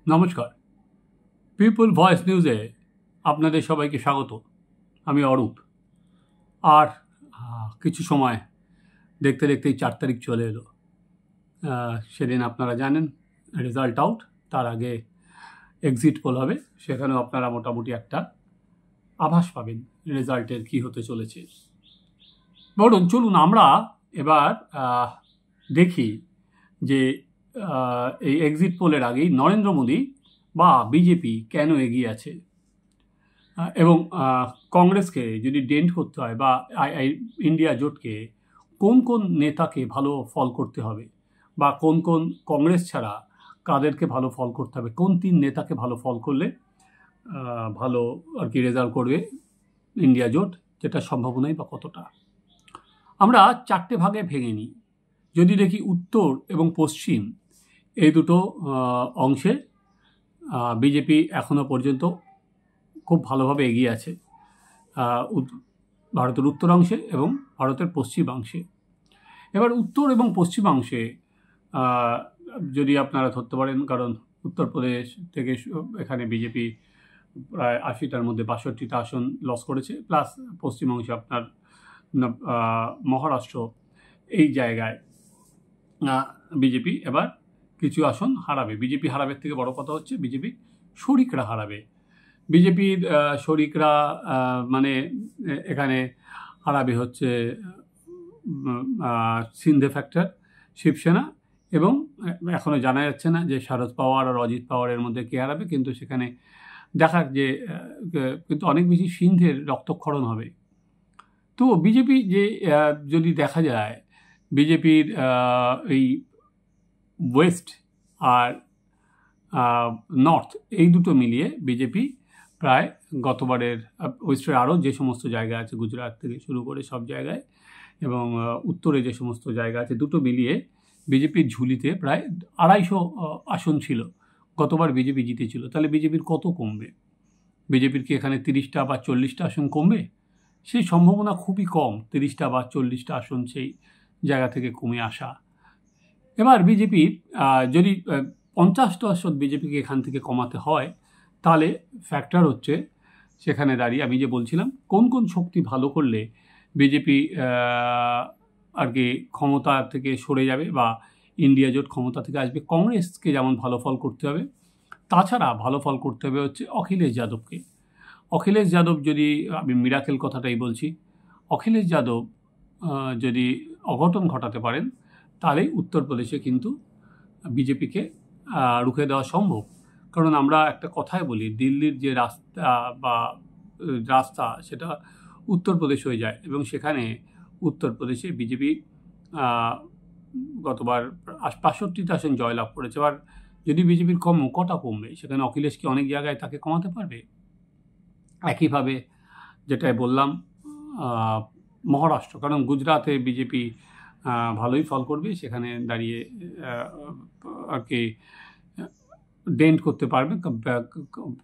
নমস্কার, people voice নিউজে আপনাদের সবাইকে স্বাগত। আমি অরূপ। আর কিছু সময় দেখতে দেখতেই 4 তারিখ চলে এলো। সেদিন আপনারা জানেন রেজাল্ট আউট, তার আগে এক্সিট পোল হবে, সেখানেও আপনারা মোটামুটি একটা আভাস পাবেন রেজাল্টের কী হতে চলেছে। বরং চলুন আমরা এবার দেখি যে এই এক্সিট পোলের আগেই নরেন্দ্র মোদী বা বিজেপি কেন এগিয়ে আছে, এবং কংগ্রেসকে যদি ডেন্ট করতে হয় বা ইন্ডিয়া জোটকে কোন কোন নেতাকে ভালো ফল করতে হবে, বা কোন কোন কংগ্রেস ছাড়া কাদেরকে ভালো ফল করতে হবে, কোন 3 নেতাকে ভালো ফল করলে ভালো আর কি রেজাল্ট করবে ইন্ডিয়া জোট, যেটা সম্ভাবনাই বা কতটা। আমরা 4টে ভাগে ভেঙে নিই। যদি দেখি উত্তর এবং পশ্চিম এই দুটো অংশে বিজেপি এখনও পর্যন্ত খুব ভালোভাবে এগিয়ে আছে, ভারতের উত্তরাংশে এবং ভারতের পশ্চিমাংশে। এবার উত্তর এবং পশ্চিমাংশে যদি আপনারা ধরতে পারেন, কারণ উত্তরপ্রদেশ থেকে এখানে বিজেপি প্রায় 80টার মধ্যে 62টা আসন লস করেছে, প্লাস পশ্চিমাংশে আপনার মহারাষ্ট্র, এই জায়গায় বিজেপি এবার কিছু আসন হারাবে। বিজেপি হারাবে থেকে বড় কথা হচ্ছে বিজেপি শরিকরা হারাবে। বিজেপির শরিকরা মানে এখানে হারাবে হচ্ছে সিন্ধে ফ্যাক্টর, শিবসেনা, এবং এখনও জানা যাচ্ছে না যে শরদ পাওয়ার আর অজিত পাওয়ারের মধ্যে কে হারাবে, কিন্তু সেখানে দেখার যে কিন্তু অনেক বেশি সিন্ধের রক্তক্ষরণ হবে। তো বিজেপি যে যদি দেখা যায় বিজেপির এই ওয়েস্ট আর নর্থ এই দুটো মিলিয়ে বিজেপি প্রায় গতবারের ওয়েস্টের আরও যে সমস্ত জায়গা আছে, গুজরাট থেকে শুরু করে সব জায়গায়, এবং উত্তরে যে সমস্ত জায়গা আছে, দুটো মিলিয়ে বিজেপির ঝুলিতে প্রায় 250 আসন ছিল। গতবার বিজেপি জিতেছিল। তাহলে বিজেপির কত কমবে? বিজেপির কি এখানে 30টা বা 40টা আসন কমবে? সেই সম্ভাবনা খুবই কম, 30টা বা 40টা আসন সেই জায়গা থেকে কমে আসা। এবার বিজেপির যদি 50টা আসন বিজেপিকে এখান থেকে কমাতে হয়, তাহলে ফ্যাক্টর হচ্ছে সেখানে দাঁড়িয়ে আমি যে বলছিলাম কোন কোন শক্তি ভালো করলে বিজেপি আর কি ক্ষমতা থেকে সরে যাবে বা ইন্ডিয়া জোট ক্ষমতা থেকে আসবে। কংগ্রেসকে যেমন ভালো ফল করতে হবে, তাছাড়া ভালো ফল করতে হবে হচ্ছে অখিলেশ যাদবকে। অখিলেশ যাদব যদি, আমি মিরাকেল কথাটাই বলছি, অখিলেশ যাদব যদি অঘটন ঘটাতে পারেন, তাহলেই উত্তরপ্রদেশে কিন্তু বিজেপিকে রুখে দেওয়া সম্ভব। কারণ আমরা একটা কথাই বলি, দিল্লির যে রাস্তা সেটা উত্তরপ্রদেশ হয়ে যায়, এবং সেখানে উত্তরপ্রদেশে বিজেপি গতবার 65টা আসন জয়লাভ করেছে। এবার যদি বিজেপির কটা কমবে, সেখানে অখিলেশকে অনেক জায়গায় তাকে কমাতে পারবে। একইভাবে যেটাই বললাম মহারাষ্ট্র, কারণ গুজরাতে বিজেপি ভালোই ফল করবে, সেখানে দাঁড়িয়ে আর কি ডেন্ট করতে পারবে,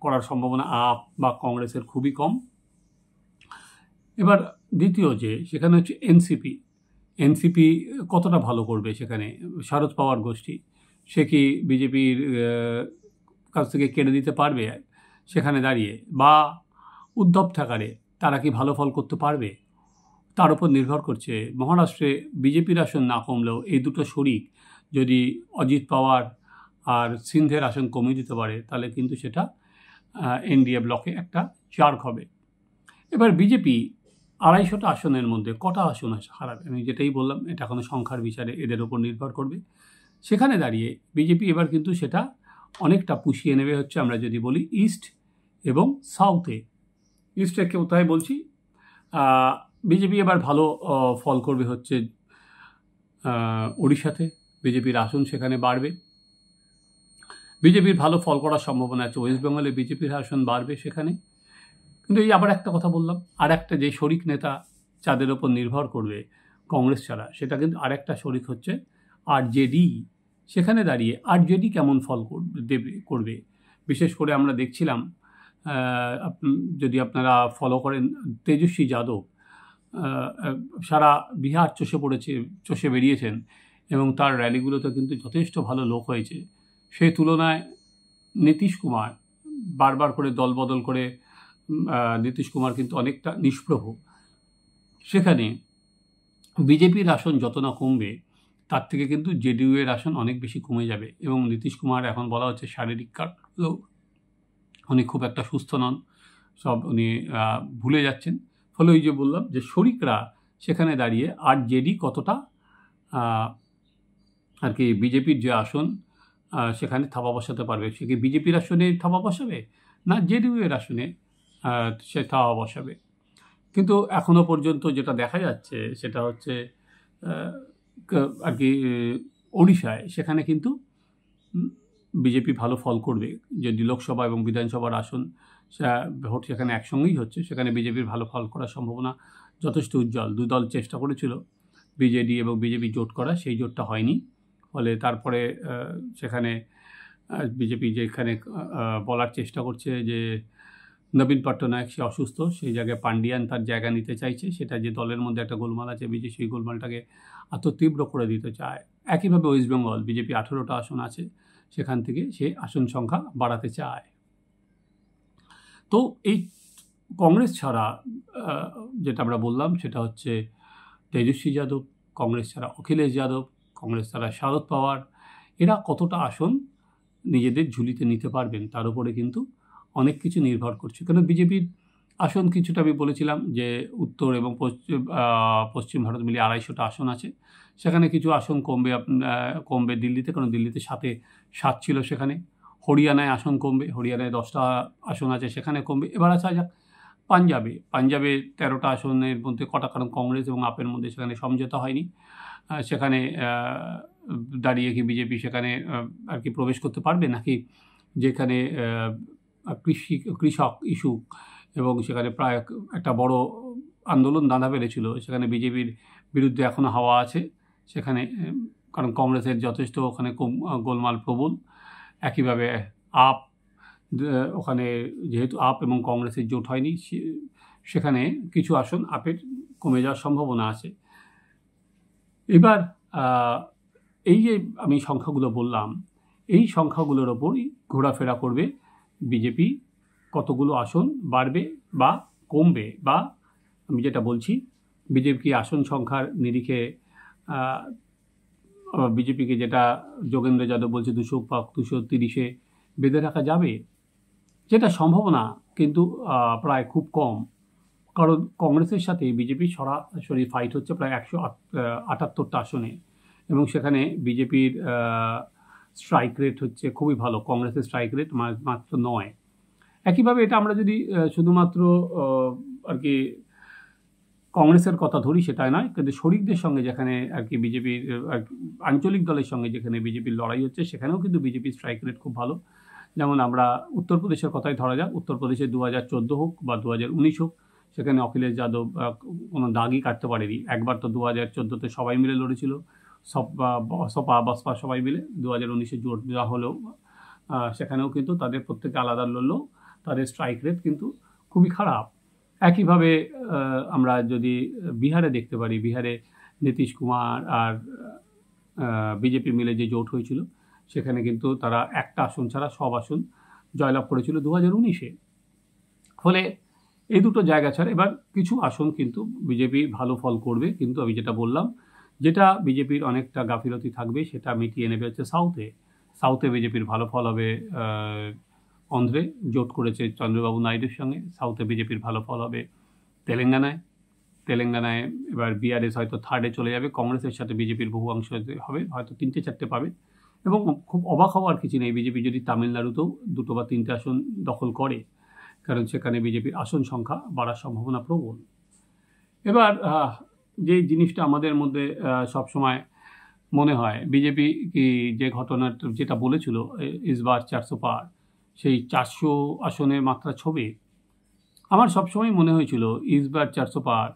করার সম্ভাবনা আপ বা কংগ্রেসের খুবই কম। এবার দ্বিতীয় যে সেখানে হচ্ছে এনসিপি কতটা ভালো করবে, সেখানে শরদ পাওয়ার গোষ্ঠী, সে কি বিজেপির কাছ থেকে কেড়ে দিতে পারবে সেখানে দাঁড়িয়ে, বা উদ্ধব ঠাকরে তারা কি ভালো ফল করতে পারবে, তার উপর নির্ভর করছে। মহারাষ্ট্রে বিজেপির আসন না কমলেও এই দুটো শরিক যদি অজিত পাওয়ার আর সিন্ধের আসন কমিয়ে দিতে পারে, তাহলে কিন্তু সেটা এনডিএ ব্লকে একটা চার্ক হবে। এবার বিজেপি 250টা আসনের মধ্যে কটা আসন হারাবে, আমি যেটাই বললাম এটা কোনো সংখ্যার বিচারে এদের উপর নির্ভর করবে। সেখানে দাঁড়িয়ে বিজেপি এবার কিন্তু সেটা অনেকটা পুষিয়ে নেবে হচ্ছে, আমরা যদি বলি ইস্ট এবং সাউথে। ইস্টে কোথায় বলছি, বিজেপি এবার ভালো ফল করবে হচ্ছে ওড়িশাতে, বিজেপির আসন সেখানে বাড়বে। বিজেপির ভালো ফল করার সম্ভাবনা আছে ওয়েস্ট বেঙ্গলে, বিজেপির আসন বাড়বে সেখানে। কিন্তু এই আবার একটা কথা বললাম, আর একটা যে শরিক নেতা যাদের ওপর নির্ভর করবে কংগ্রেস ছাড়া, সেটা কিন্তু আরেকটা শরিক হচ্ছে আরজেডি। সেখানে দাঁড়িয়ে আরজেডি কেমন ফল করবে, বিশেষ করে আমরা দেখছিলাম, যদি আপনারা ফলো করেন, তেজস্বী যাদব সারা বিহার চষে বেরিয়েছেন, এবং তার র্যালিগুলোতে কিন্তু যথেষ্ট ভালো লোক হয়েছে। সেই তুলনায় নীতিশ কুমার বারবার করে দল বদল করে নীতিশ কুমার কিন্তু অনেকটা নিষ্প্রভ। সেখানে বিজেপির আসন যত না কমবে তার থেকে কিন্তু জেডিইউ এর আসন অনেক বেশি কমে যাবে। এবং নীতিশ কুমার এখন বলা হচ্ছে শারীরিক কারণেও উনি খুব একটা সুস্থ নন, সব উনি ভুলে যাচ্ছেন। ফলে ওই যে বললাম যে শরিকরা সেখানে দাঁড়িয়ে আর জেডি কতটা আর কি বিজেপির যে আসন সেখানে থাবা বসাতে পারবে, সে কি বিজেপির আসনে থাবা বসাবে না জেডিইউ এর আসনে সে থাবা বসাবে। কিন্তু এখনও পর্যন্ত যেটা দেখা যাচ্ছে সেটা হচ্ছে আর কি ওড়িশায় সেখানে কিন্তু বিজেপি ভালো ফল করবে। যদি লোকসভা এবং বিধানসভার আসন ভোট সেখানে একসঙ্গেই হচ্ছে, সেখানে বিজেপির ভালো ফল করার সম্ভাবনা যথেষ্ট উজ্জ্বল। দুই দল চেষ্টা করেছিল বিজেডি এবং বিজেপি জোট করা, সেই জোটটা হয়নি। ফলে তারপরে সেখানে বিজেপি যেখানে বলার চেষ্টা করছে যে নবীন পট্টনায়ক সে অসুস্থ, সেই জায়গায় পান্ডিয়ান তার জায়গা নিতে চাইছে, সেটা যে দলের মধ্যে একটা গোলমাল আছে বিজেপি সেই গোলমালটাকে এত তীব্র করে দিতে চায়। একইভাবে ওয়েস্ট বেঙ্গল বিজেপি 18টা আসন আছে, সেখান থেকে সে আসন সংখ্যা বাড়াতে চায়। তো এই কংগ্রেস ছাড়া যেটা আমরা বললাম সেটা হচ্ছে তেজস্বী যাদব, কংগ্রেস ছাড়া অখিলেশ যাদব, কংগ্রেস ছাড়া শারদ পাওয়ার, এরা কতটা আসন নিজেদের ঝুলিতে নিতে পারবেন তার উপরে কিন্তু অনেক কিছু নির্ভর করছে। কারণ বিজেপির আসন কিছুটা আমি বলেছিলাম যে উত্তর এবং পশ্চিম ভারত মিলিয়ে 250টা আসন আছে, সেখানে কিছু আসন কমবে দিল্লিতে, কারণ দিল্লিতে 7 ছিল সেখানে। হরিয়ানায় আসন কমবে, হরিয়ানায় 10টা আসন আছে সেখানে কমবে। এবার আসা যাক পাঞ্জাবে 13টা আসনের মধ্যে কটা, কারণ কংগ্রেস এবং আপের মধ্যে সেখানে সমঝোতা হয়নি, সেখানে দাঁড়িয়ে কি বিজেপি সেখানে আর কি প্রবেশ করতে পারবে, নাকি যেখানে কৃষক ইস্যু এবং সেখানে প্রায় একটা বড় আন্দোলন দাঁড়া বেড়েছিল, সেখানে বিজেপির বিরুদ্ধে এখনও হাওয়া আছে সেখানে, কারণ কংগ্রেসের যথেষ্ট ওখানে গোলমাল প্রবল। একইভাবে আপ ওখানে যেহেতু আপ এবং কংগ্রেসের জোট হয়নি, সেখানে কিছু আসন আপের কমে যাওয়ার সম্ভাবনা আছে। এবার এই যে আমি সংখ্যাগুলো বললাম, এই সংখ্যাগুলোর ওপরই ঘোরাফেরা করবে বিজেপি কতগুলো আসন বাড়বে বা কমবে, বা আমি যেটা বলছি বিজেপি আসন সংখ্যার নিরিখে বিজেপিকে যেটা যোগেন্দ্র যাদব বলছে 230-এ বেঁধে রাখা যাবে, যেটা সম্ভাবনা কিন্তু প্রায় খুব কম। কারণ কংগ্রেসের সাথে বিজেপির সরাসরি ফাইট হচ্ছে প্রায় 178টা আসনে, এবং সেখানে বিজেপির স্ট্রাইক রেট হচ্ছে খুবই ভালো, কংগ্রেসের স্ট্রাইক রেট মাত্র 9। একইভাবে এটা আমরা যদি শুধুমাত্র আর কি কংগ্রেসের কথা ধরি সেটাই নয়, কিন্তু শরিকদের সঙ্গে যেখানে আর কি বিজেপির আঞ্চলিক দলের সঙ্গে যেখানে বিজেপির লড়াই হচ্ছে, সেখানেও কিন্তু বিজেপির স্ট্রাইক রেট খুব ভালো। যেমন আমরা উত্তরপ্রদেশের কথাই ধরা যাক, উত্তরপ্রদেশে 2014 হোক বা 2019 হোক, সেখানে অখিলেশ যাদব কোনো দাগই কাটতে পারেনি। একবার তো 2014-তে সবাই মিলে লড়েছিল, সপা বসপা সবাই মিলে। 2019-এ জোট দেওয়া হলেও সেখানেও কিন্তু তাদের প্রত্যেকে আলাদা লড়লেও তাদের স্ট্রাইক রেট কিন্তু খুবই খারাপ। একইভাবে আমরা যদি বিহারে দেখতে পারি, বিহারে নীতিশ কুমার আর বিজেপি মিলে যে জোট হয়েছিল, সেখানে কিন্তু তারা একটা আসন ছাড়া সব আসন জয়লাভ করেছিল 2019-এ। ফলে এই দুটো জায়গা ছাড়া এবার কিছু আসন কিন্তু বিজেপি ভালো ফল করবে, কিন্তু আমি যেটা বললাম, যেটা বিজেপির অনেকটা গাফিলতি থাকবে সেটা মিটিয়ে নেবে হচ্ছে সাউথে বিজেপির ভালো ফল হবে। অন্ধ্রে জোট করেছে চন্দ্রবাবু নাইডুর সঙ্গে, সাউথে বিজেপির ভালো ফল হবে। তেলেঙ্গানায় এবার বিআরএস হয়তো 3rd-এ চলে যাবে, কংগ্রেসের সাথে বিজেপির বহু অংশ হবে, হয়তো 3টে-4টে পাবে। এবং খুব অবাক হওয়ার কিছু নেই বিজেপি যদি তামিলনাড়ুতেও 2 বা 3টে আসন দখল করে, কারণ সেখানে বিজেপির আসন সংখ্যা বাড়ার সম্ভাবনা প্রবল। এবার যে জিনিসটা আমাদের মধ্যে সবসময় মনে হয়, বিজেপি কি যে ঘটনাটা যেটা বলেছিল ইসবার 400 পার, সেই 400 আসনের মাত্রা ছবে। আমার সবসময় মনে হয়েছিল ইসবার 400 পার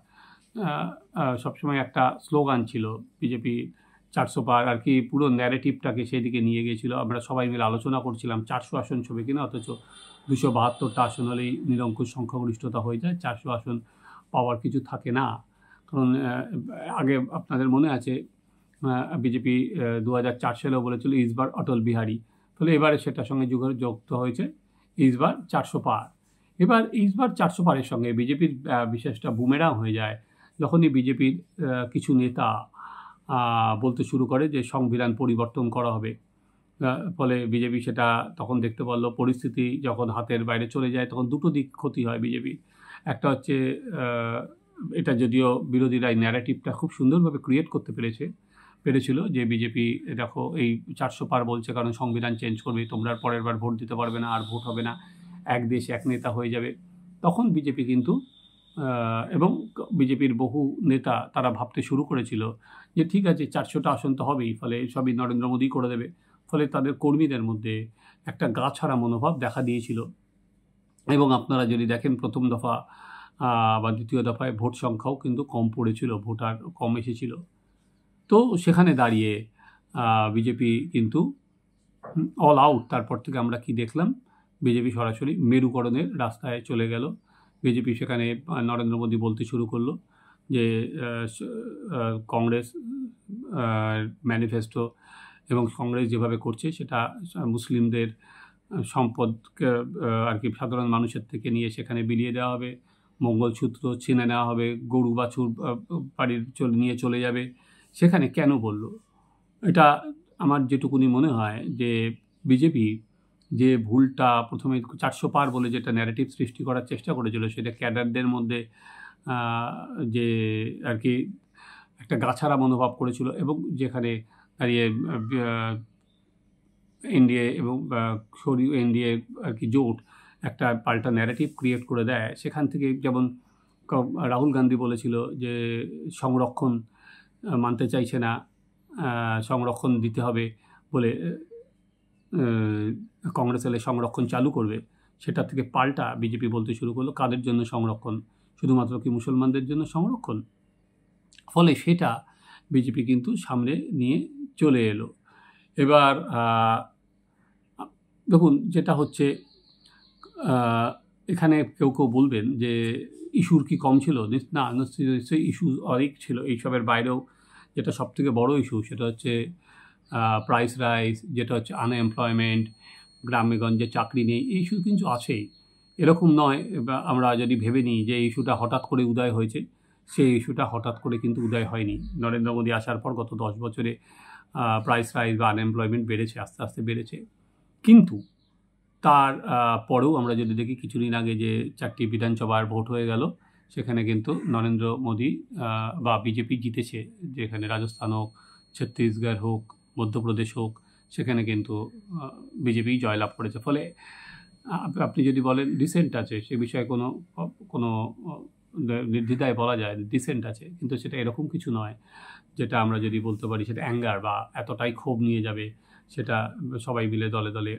সবসময় একটা স্লোগান ছিল, বিজেপি 400 পার আর কি পুরো ন্যারেটিভটাকে সেদিকে নিয়ে গিয়েছিল। আমরা সবাই মিলে আলোচনা করছিলাম 400 আসন ছবে কিনা, অথচ 272টা আসন হলেই নিরঙ্কুশ সংখ্যাগরিষ্ঠতা হয়ে যায়, 400 আসন পাওয়ার কিছু থাকে না। কারণ আগে আপনাদের মনে আছে বিজেপি 2004 সালেও বলেছিল ইসবার অটল বিহারী, ফলে এবারে সেটার সঙ্গে যুক্ত হয়েছে ইসবার 400 পার। এবার ইসবার 400 পারের সঙ্গে বিজেপির বিশেষটা বুমেরাং হয়ে যায় যখনই বিজেপির কিছু নেতা বলতে শুরু করে যে সংবিধান পরিবর্তন করা হবে। ফলে বিজেপি সেটা তখন দেখতে পারলো, পরিস্থিতি যখন হাতের বাইরে চলে যায় তখন দুটো দিক ক্ষতি হয় বিজেপির। একটা হচ্ছে এটা যদিও বিরোধীরা এই ন্যারেটিভটা খুব সুন্দরভাবে ক্রিয়েট করতে পেরেছিল যে বিজেপি দেখো এই 400 পার বলছে কারণ সংবিধান চেঞ্জ করবে, তোমরা পরের বার ভোট দিতে পারবে না, আর ভোট হবে না, এক দেশ এক নেতা হয়ে যাবে। তখন বিজেপি কিন্তু এবং বিজেপির বহু নেতা তারা ভাবতে শুরু করেছিল যে ঠিক আছে 400টা আসন তো হবেই, ফলে সবই নরেন্দ্র মোদী করে দেবে। ফলে তাদের কর্মীদের মধ্যে একটা গা ছাড়া মনোভাব দেখা দিয়েছিল। এবং আপনারা যদি দেখেন প্রথম দফা বা দ্বিতীয় দফায় ভোট সংখ্যাও কিন্তু কম পড়েছিল, ভোটার কম এসেছিল। তো সেখানে দাঁড়িয়ে বিজেপি কিন্তু অল আউট। তারপর থেকে আমরা কি দেখলাম, বিজেপি সরাসরি মেরুকরণের রাস্তায় চলে গেল। বিজেপি সেখানে নরেন্দ্র মোদী বলতে শুরু করলো যে কংগ্রেস ম্যানিফেস্টো এবং কংগ্রেস যেভাবে করছে সেটা মুসলিমদের সম্পদকে আর কি সাধারণ মানুষের থেকে নিয়ে সেখানে বিলিয়ে দেওয়া হবে, মঙ্গলসূত্র ছিনে নেওয়া হবে, গরু বাছুর বাড়ির নিয়ে চলে যাবে। সেখানে কেন বলল এটা? আমার যেটুকুনি মনে হয় যে বিজেপি যে ভুলটা প্রথমে 400 পার বলে যেটা ন্যারেটিভ সৃষ্টি করার চেষ্টা করেছিল, সেটা ক্যাডারদের মধ্যে যে আর কি একটা গাছাড়া মনোভাব করেছিল, এবং যেখানে দাঁড়িয়ে এনডিএ এবং এনডিএ আর কি জোট একটা পাল্টা ন্যারেটিভ ক্রিয়েট করে দেয়। সেখান থেকে যেমন রাহুল গান্ধী বলেছিল যে সংরক্ষণ মানতে চাইছে না, সংরক্ষণ দিতে হবে বলে কংগ্রেস এলে সংরক্ষণ চালু করবে, সেটা থেকে পাল্টা বিজেপি বলতে শুরু করলো কাদের জন্য সংরক্ষণ, শুধুমাত্র কি মুসলমানদের জন্য সংরক্ষণ? ফলে সেটা বিজেপি কিন্তু সামনে নিয়ে চলে এলো। এবার দেখুন যেটা হচ্ছে, এখানে কেউ বলবেন যে ইস্যুর কি কম ছিল? না, নিশ্চয়ই ইস্যু অনেক ছিল। এইসবের বাইরেও যেটা সবথেকে বড় ইস্যু সেটা হচ্ছে প্রাইস রাইজ, যেটা হচ্ছে আনএমপ্লয়মেন্ট, গ্রামে-গঞ্জে চাকরি নেই, এই ইস্যু কিন্তু আছেই। এরকম নয় আমরা যদি ভেবে নিই যে এই ইস্যুটা হঠাৎ করে উদয় হয়েছে, সেই ইস্যুটা হঠাৎ করে কিন্তু উদয় হয়নি। নরেন্দ্র মোদী আসার পর গত 10 বছরে প্রাইস রাইজ বা আনএমপ্লয়মেন্ট বেড়েছে, আস্তে আস্তে বেড়েছে। কিন্তু তার পরেও আমরা যদি দেখি কিছুদিন আগে যে 4টি বিধানসভার ভোট হয়ে গেল, সেখানে কিন্তু নরেন্দ্র মোদী বা বিজেপি জিতেছে। যেখানে রাজস্থান হোক, ছত্তিশগড় হোক, মধ্যপ্রদেশ হোক, সেখানে কিন্তু বিজেপি জয়লাভ করেছে। ফলে আপনি যদি বলেন ডিসেন্ট আছে, সে বিষয়ে কোনো নির্দ্বিধায় বলা যায় ডিসেন্ট আছে, কিন্তু সেটা এরকম কিছু নয় যেটা আমরা যদি বলতে পারি সেটা অ্যাঙ্গার বা এতটাই ক্ষোভ নিয়ে যাবে, সেটা সবাই মিলে দলে দলে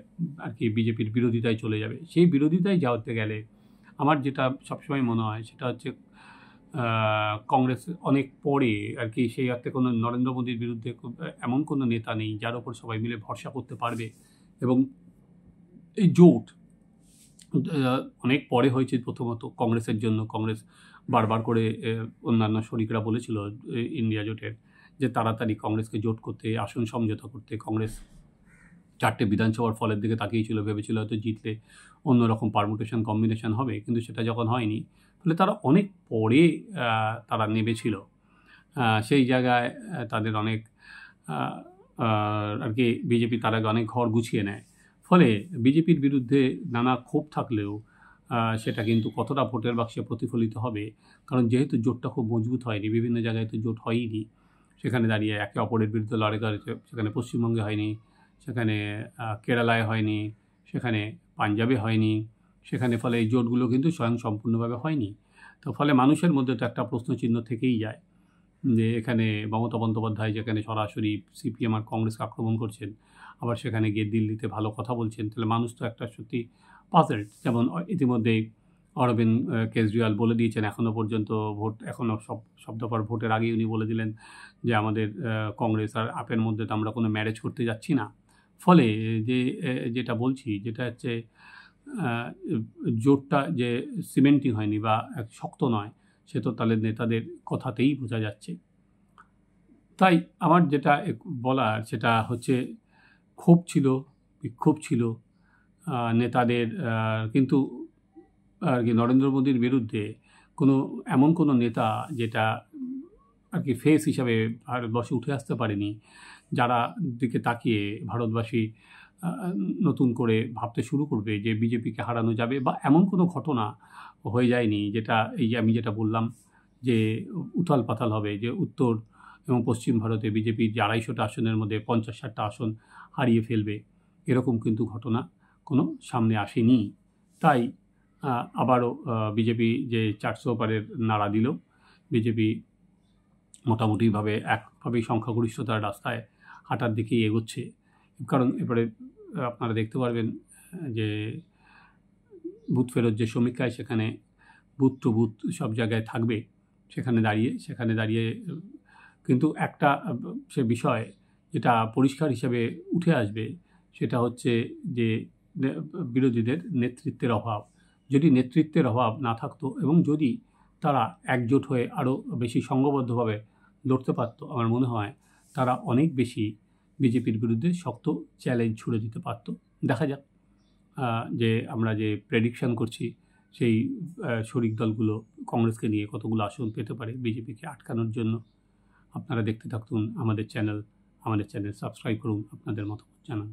আর কি বিজেপির বিরোধিতায় চলে যাবে। সেই বিরোধিতায় যাওয়াতে গেলে আমার যেটা সবসময় মনে হয় সেটা হচ্ছে কংগ্রেস অনেক পরে আর কি, সেই অর্থে কোনো নরেন্দ্র মোদীর বিরুদ্ধে এমন কোনো নেতা নেই যার ওপর সবাই মিলে ভরসা করতে পারবে। এবং এই জোট অনেক পরে হয়েছে। প্রথমত কংগ্রেসের জন্য কংগ্রেস বারবার করে অন্যান্য শরিকরা বলেছিল ইন্ডিয়া জোটের যে তাড়াতাড়ি কংগ্রেসকে জোট করতে, আসন সমঝোতা করতে। কংগ্রেস 4টে বিধানসভার ফলের দিকে তাকিয়েছিল, ভেবেছিল হয়তো জিতলে অন্যরকম পারমুটেশন কম্বিনেশন হবে, কিন্তু সেটা যখন হয়নি, ফলে তারা অনেক পরে তারা নেমেছিল। সেই জায়গায় তাদের অনেক আর কি বিজেপি তার আগে অনেক ঘর গুছিয়ে নেয়। ফলে বিজেপির বিরুদ্ধে নানা ক্ষোভ থাকলেও সেটা কিন্তু কতটা ভোটের বাক্সে প্রতিফলিত হবে, কারণ যেহেতু জোটটা খুব মজবুত হয়নি, বিভিন্ন জায়গায় তো জোট হয়ইনি, সেখানে দাঁড়িয়ে একে অপরের বিরুদ্ধে লড়াই করেছে। সেখানে পশ্চিমবঙ্গে হয়নি, সেখানে কেরালায় হয়নি, সেখানে পাঞ্জাবে হয়নি, সেখানে ফলে এই জোটগুলো কিন্তু স্বয়ংসম্পূর্ণভাবে হয়নি। তো ফলে মানুষের মধ্যে তো একটা প্রশ্নচিহ্ন থেকেই যায় যে এখানে মমতা বন্দ্যোপাধ্যায় যেখানে সরাসরি সিপিএম আর কংগ্রেসকে আক্রমণ করছেন, আবার সেখানে গিয়ে দিল্লিতে ভালো কথা বলছেন, তাহলে মানুষ তো একটা সত্যি পাজলড। যেমন ইতিমধ্যেই অরবিন্দ কেজরিওয়াল বলে দিয়েছেন, এখনও পর্যন্ত ভোট এখনও সব দফার ভোটের আগেই উনি বলে দিলেন যে আমাদের কংগ্রেস আর আপের মধ্যে তো আমরা কোনো ম্যারেজ করতে যাচ্ছি না। ফলে যেটা বলছি যেটা হচ্ছে জোটটা যে সিমেন্টিং হয়নি বা শক্ত নয়, সে তো তাহলে নেতাদের কথাতেই বোঝা যাচ্ছে। তাই আমার যেটা বলার সেটা হচ্ছে ক্ষোভ ছিল, বিক্ষোভ ছিল নেতাদের, কিন্তু আর কি নরেন্দ্র মোদীর বিরুদ্ধে এমন কোনো নেতা যেটা আর কি ফেস হিসাবে ভারতবর্ষে উঠে আসতে পারেনি, যারা দিকে তাকিয়ে ভারতবাসী নতুন করে ভাবতে শুরু করবে যে বিজেপিকে হারানো যাবে, বা এমন কোনো ঘটনা হয়ে যায়নি যেটা এই যে আমি যেটা বললাম যে উথাল পাতাল হবে, যে উত্তর এবং পশ্চিম ভারতে বিজেপির যে 250টা আসনের মধ্যে 50-60টা আসন হারিয়ে ফেলবে, এরকম কিন্তু ঘটনা কোনো সামনে আসেনি। তাই আবারও বিজেপি যে 400 পারের নাড়া দিল, বিজেপি মোটামুটিভাবে একভাবেই সংখ্যাগরিষ্ঠতার রাস্তায় হাঁটার দিকেই এগোচ্ছে। কারণ এবারে আপনারা দেখতে পারবেন যে বুথ ফেরত যে সমীক্ষায়, সেখানে বুথ টু বুথ সব জায়গায় থাকবে, সেখানে দাঁড়িয়ে কিন্তু একটা সে বিষয় যেটা পরিষ্কার হিসাবে উঠে আসবে, সেটা হচ্ছে যে বিরোধীদের নেতৃত্বের অভাব। যদি নেতৃত্বের অভাব না থাকতো এবং যদি তারা একজোট হয়ে আরও বেশি সংঘবদ্ধভাবে লড়তে পারত, আমার মনে হয় তারা অনেক বেশি বিজেপির বিরুদ্ধে শক্ত চ্যালেঞ্জ ছুড়ে দিতে পারত। দেখা যাক যে আমরা যে প্রেডিকশন করছি, সেই শরিক দলগুলো কংগ্রেসকে নিয়ে কতগুলো আসন পেতে পারে বিজেপিকে আটকানোর জন্য। আপনারা দেখতে থাকুন আমাদের চ্যানেল সাবস্ক্রাইব করুন, আপনাদের মতামত জানান।